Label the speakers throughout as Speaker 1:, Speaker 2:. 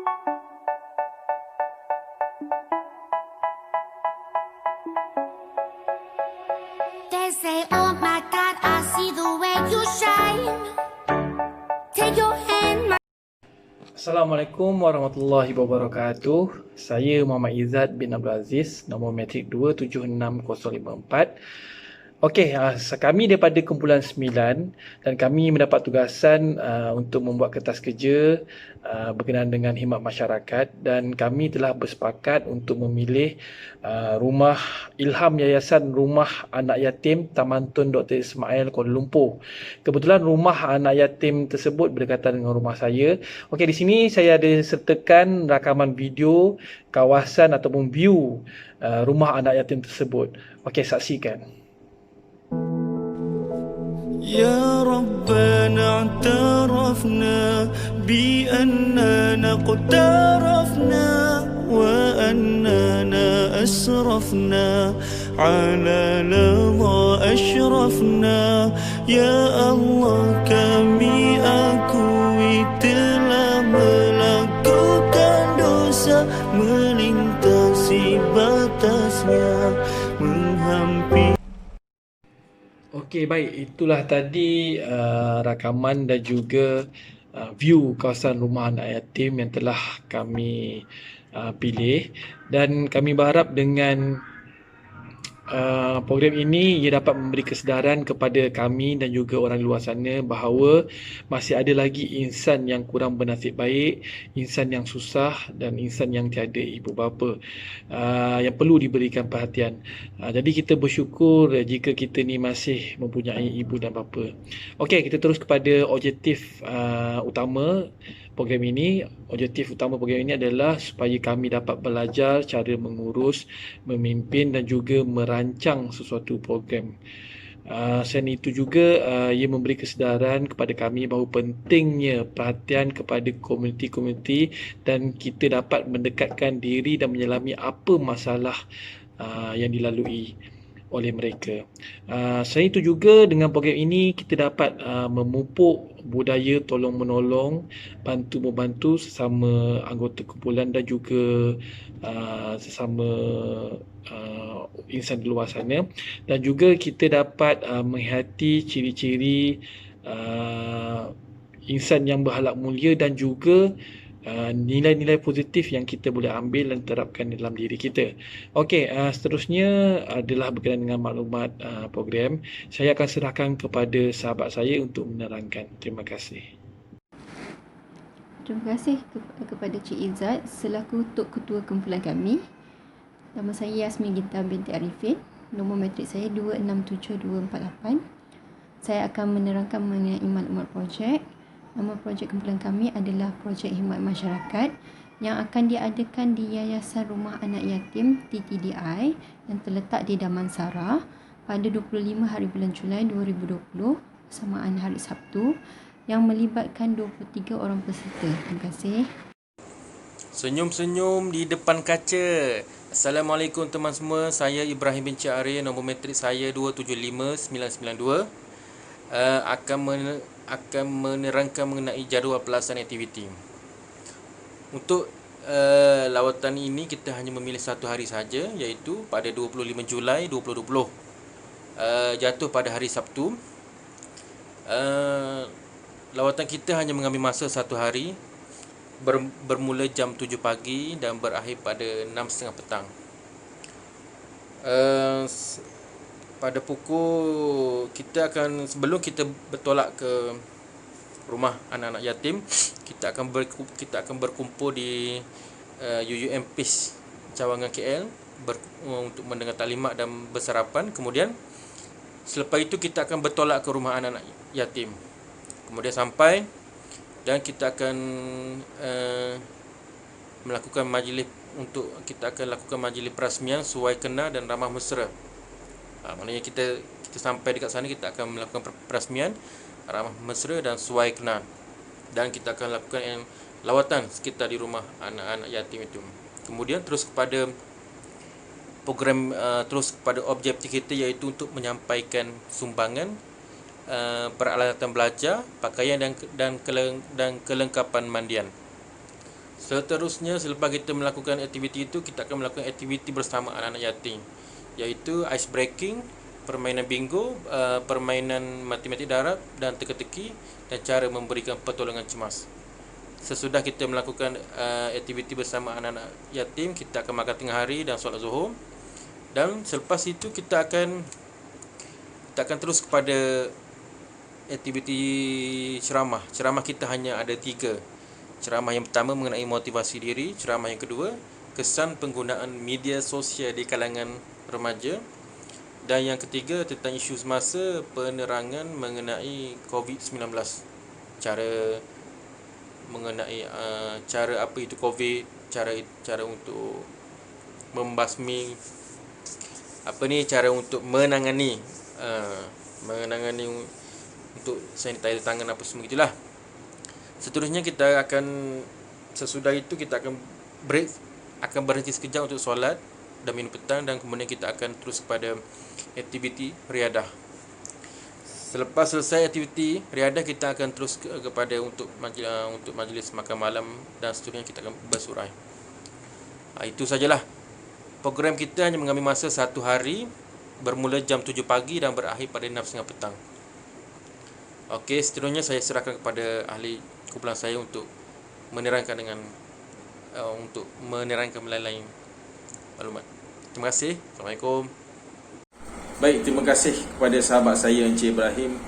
Speaker 1: They say, oh my God, I see the way you shine. Take your hand.
Speaker 2: Assalamualaikum warahmatullahi wabarakatuh. Saya Muhammad Izzat bin Abdul Aziz, nombor matrik 276054. Okey, kami daripada kumpulan 9 dan kami mendapat tugasan untuk membuat kertas kerja berkenaan dengan khidmat masyarakat, dan kami telah bersepakat untuk memilih rumah Ilham Yayasan Rumah Anak Yatim Taman Tun Dr. Ismail Kuala Lumpur. Kebetulan rumah anak yatim tersebut berdekatan dengan rumah saya. Okey, di sini saya ada sertakan rakaman video kawasan ataupun view rumah anak yatim tersebut. Okey, saksikan.
Speaker 3: يا ربنا اعترفنا بأننا اقترفنا وأننا أسرفنا على لظى أشرفنا يا الله kami akui telah melakukan dosa melintasi batasnya menghampiri.
Speaker 2: Okey, baik, itulah tadi rakaman dan juga view kawasan rumah anak yatim yang telah kami pilih, dan kami berharap dengan program ini ia dapat memberi kesedaran kepada kami dan juga orang luar sana bahawa masih ada lagi insan yang kurang bernasib baik, insan yang susah dan insan yang tiada ibu bapa yang perlu diberikan perhatian. Jadi kita bersyukur jika kita ni masih mempunyai ibu dan bapa. Okey, kita terus kepada objektif utama program ini. Objektif utama program ini adalah supaya kami dapat belajar cara mengurus, memimpin dan juga merancang sesuatu program. Selain itu juga ia memberi kesedaran kepada kami bahawa pentingnya perhatian kepada komuniti-komuniti dan kita dapat mendekatkan diri dan menyelami apa masalah yang dilalui oleh mereka. Selain itu juga dengan program ini kita dapat memupuk budaya tolong-menolong, bantu-membantu sesama anggota kumpulan dan juga sesama insan di luar sana, dan juga kita dapat menghayati ciri-ciri insan yang berakhlak mulia dan juga nilai-nilai positif yang kita boleh ambil dan terapkan dalam diri kita. Okey, seterusnya adalah berkenaan dengan maklumat program. Saya akan serahkan kepada sahabat saya untuk menerangkan. Terima kasih.
Speaker 4: Terima kasih kepada Cik Izzat selaku Tok Ketua kumpulan kami. Nama saya Yasmin Gita binti Arifin. Nombor matrik saya 267248. Saya akan menerangkan mengenai maklumat projek. Nama projek kumpulan kami adalah Projek Khidmat Masyarakat yang akan diadakan di Yayasan Rumah Anak Yatim TTDI yang terletak di Damansara pada 25 hari bulan Julai 2020 bersamaan hari Sabtu, yang melibatkan 23 orang peserta. Terima kasih.
Speaker 5: Senyum-senyum di depan kaca. Assalamualaikum teman semua. Saya Ibrahim bin Cahari, nombor matrik saya 275992. Akan menerangkan mengenai jadual pelaksanaan aktiviti. Untuk lawatan ini kita hanya memilih satu hari saja, iaitu pada 25 Julai 2020. Jatuh pada hari Sabtu. Lawatan kita hanya mengambil masa satu hari, bermula jam 7 pagi dan berakhir pada 6.30 petang. Pada pukul sebelum kita bertolak ke rumah anak-anak yatim, kita akan berkumpul di UUM PIS Cawangan KL untuk mendengar taklimat dan bersarapan. Kemudian selepas itu kita akan bertolak ke rumah anak-anak yatim. Kemudian sampai dan kita akan melakukan majlis perasmian suai kena dan ramah mesra. Maknanya kita sampai dekat sana, kita akan melakukan perasmian ramah mesra dan suai kenal, dan kita akan lakukan lawatan sekitar di rumah anak-anak yatim itu. Kemudian terus kepada program, terus kepada objektif kita, iaitu untuk menyampaikan sumbangan peralatan belajar, pakaian dan kelengkapan mandian. Seterusnya, selepas kita melakukan aktiviti itu, kita akan melakukan aktiviti bersama anak-anak yatim, iaitu ice breaking, permainan bingo, permainan matematik darab dan teka-teki, dan cara memberikan pertolongan cemas. Sesudah kita melakukan aktiviti bersama anak-anak yatim, kita akan makan tengah hari dan solat zuhur. Dan selepas itu kita akan terus kepada aktiviti ceramah. Ceramah kita hanya ada 3. Ceramah yang pertama mengenai motivasi diri, ceramah yang kedua kesan penggunaan media sosial di kalangan remaja, dan yang ketiga tentang isu semasa, penerangan mengenai COVID-19. Cara apa itu COVID, cara untuk membasmi cara untuk menangani untuk sanitizer tangan apa semua gitulah. Seterusnya sesudah itu kita akan break, akan berhenti sekejap untuk solat dan minum petang, dan kemudian kita akan terus kepada aktiviti riadah. Selepas selesai aktiviti riadah, kita akan terus kepada untuk majlis makan malam, dan seterusnya kita akan bersurai. Itu sajalah. Program kita hanya mengambil masa 1 hari, bermula jam 7 pagi dan berakhir pada 6.30 petang. Okey, seterusnya saya serahkan kepada ahli kumpulan saya untuk menerangkan lain-lain maklumat. Terima kasih. Assalamualaikum.
Speaker 6: Baik, terima kasih kepada sahabat saya Encik Ibrahim.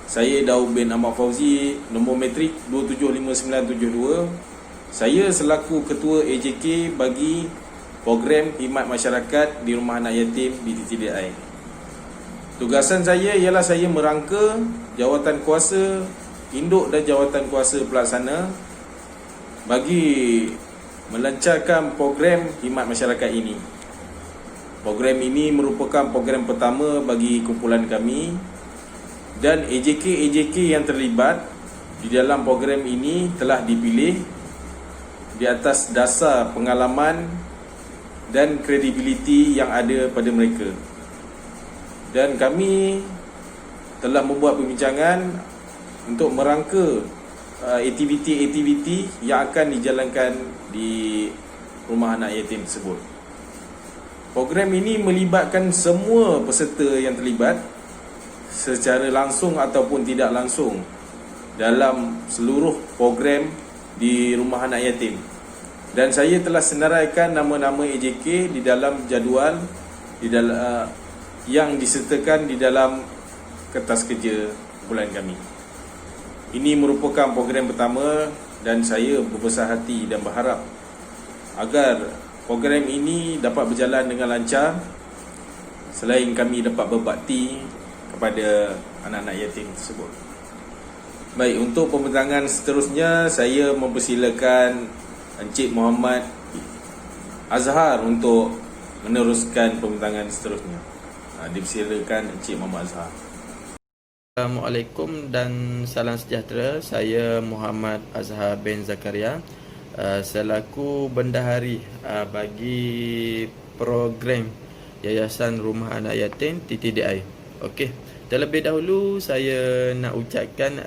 Speaker 6: Saya Daud bin Ahmad Fauzi, nombor matrik 275972. Saya selaku Ketua AJK bagi program khidmat masyarakat di Rumah Anak Yatim BTTDI. Tugasan saya ialah saya merangka jawatan kuasa induk dan jawatan kuasa pelaksana bagi melancarkan program khidmat masyarakat ini. Program ini merupakan program pertama bagi kumpulan kami, dan AJK yang terlibat di dalam program ini telah dipilih di atas dasar pengalaman dan kredibiliti yang ada pada mereka. Dan kami telah membuat perbincangan untuk merangka aktiviti-aktiviti yang akan dijalankan di Rumah Anak Yatim tersebut. Program ini melibatkan semua peserta yang terlibat secara langsung ataupun tidak langsung dalam seluruh program di Rumah Anak Yatim. Dan saya telah senaraikan nama-nama AJK di dalam jadual yang disertakan di dalam kertas kerja kumpulan kami. Ini merupakan program pertama, dan saya berbesar hati dan berharap agar program ini dapat berjalan dengan lancar, selain kami dapat berbakti kepada anak-anak yatim tersebut. Baik, untuk pembentangan seterusnya, saya mempersilakan Encik Muhammad Azhar untuk meneruskan pembentangan seterusnya. Dipersilakan Encik Muhammad Azhar.
Speaker 7: Assalamualaikum dan salam sejahtera. Saya Muhammad Azhar bin Zakaria, selaku bendahari bagi program Yayasan Rumah Anak Yatim TTDI. Okey, terlebih dahulu saya nak ucapkan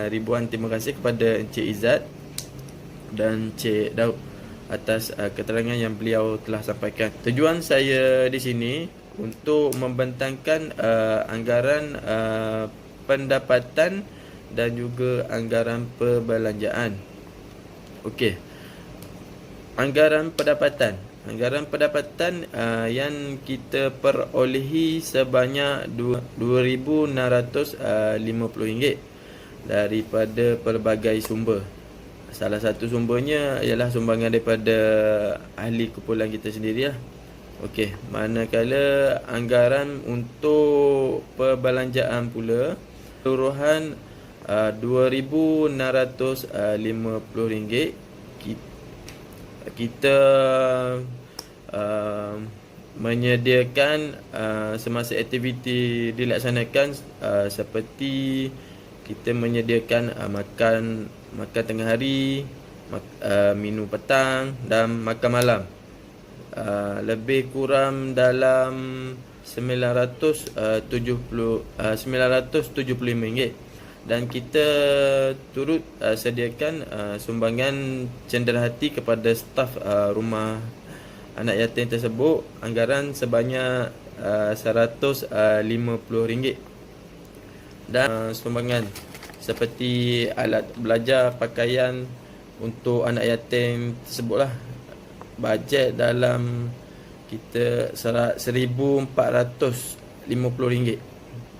Speaker 7: ribuan terima kasih kepada Encik Izzat dan Encik Daud atas keterangan yang beliau telah sampaikan. Tujuan saya di sini untuk membentangkan anggaran pendapatan dan juga anggaran perbelanjaan. Okey. Anggaran pendapatan yang kita perolehi sebanyak RM2,650 daripada pelbagai sumber. Salah satu sumbernya ialah sumbangan daripada ahli kumpulan kita sendiri lah. Okey, manakala anggaran untuk perbelanjaan pula keseluruhan RM2,650. Kita menyediakan semasa aktiviti dilaksanakan seperti kita menyediakan makan tengah hari, minum petang dan makan malam. Lebih kurang dalam RM975. dan kita turut sediakan sumbangan cenderahati kepada staf rumah anak yatim tersebut anggaran sebanyak RM150 dan sumbangan seperti alat belajar, pakaian untuk anak yatim tersebut lah. Bajet dalam kita RM1,450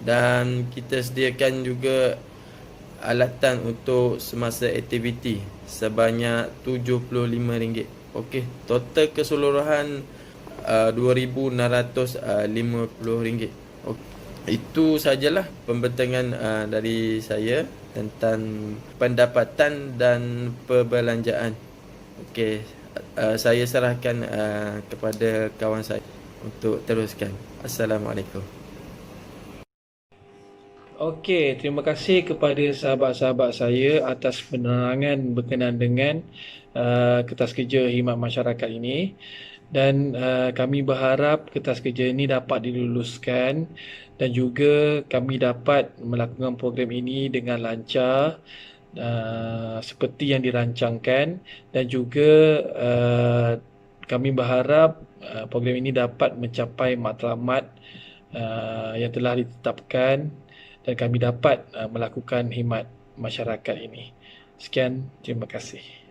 Speaker 7: dan kita sediakan juga alatan untuk semasa aktiviti sebanyak RM75. Okey, total keseluruhan RM2,650. Itu sajalah pembentangan dari saya tentang pendapatan dan perbelanjaan. Okey, saya serahkan kepada kawan saya untuk teruskan. Assalamualaikum.
Speaker 2: Okey, terima kasih kepada sahabat-sahabat saya atas penerangan berkenaan dengan kertas kerja khidmat masyarakat ini, dan kami berharap kertas kerja ini dapat diluluskan dan juga kami dapat melakukan program ini dengan lancar seperti yang dirancangkan, dan juga kami berharap program ini dapat mencapai matlamat yang telah ditetapkan dan kami dapat melakukan khidmat masyarakat ini. Sekian, terima kasih.